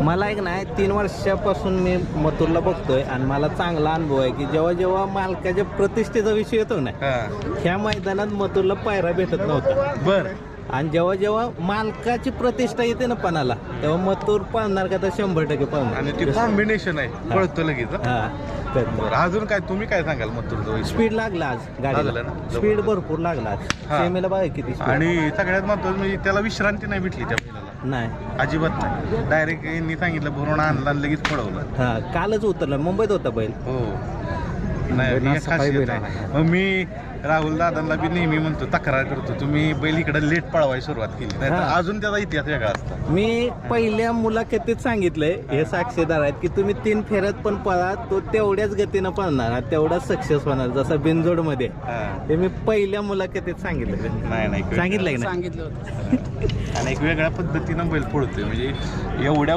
मला एक नाही 3 वर्षापासून मी मथुरला बघतोय आणि मला चांगला अनुभव आहे की जेव्हा जेव्हा मालकाच्या प्रतिष्ठेचा विषय येतो ना ह्या मैदानात मथुरला पायरा भेटत नव्हता. बर. आणि जेव्हा जेव्हा मालकाची प्रतिष्ठा येते ना पणाला तेव्हा मथुर पळणार का तर 100% पळणार. आणि ती कॉम्बिनेशन आहे पळतो लगेच. बरं, अजून काय तुम्ही काय सांगाल मथुरचं? स्पीड लागला आज गाडीला, स्पीड भरपूर लागला आज. सेमीला बघा किती speed. आणि सगळ्यात महत्वाचं म्हणजे त्याला विश्रांती नाही भेटली त्या बैलाला. नाही अजिबात नाही. डायरेक्ट यांनी सांगितलं भरून आणला आणि लगेच पळवलं. हा कालच उतरला, मुंबईत होता बैल. हो. नाही ही खासियत आहे. मग मी राहुल दादांना बी नेहमी म्हणतो, तक्रार करतो, तुम्ही बैल इकडे लेट पळवायला सुरुवात केली नाही तर अजून त्याचा इतिहास वेगळा असता. मी पहिल्या मुलाखतीत सांगितलंय, हे साक्षीदार आहेत की तुम्ही 3 फेऱ्यात पण पळा तो तेवढ्याच गतीनं पळणार, तेवढाच सक्सेस होणार जसा बिनजोड मध्ये. ते मी पहिल्या मुलाखतीत सांगितलं. नाही सांगितलंय ना. सांगितलं होतं. आणि एक वेगळ्या पद्धतीनं बैल पळतोय म्हणजे एवढ्या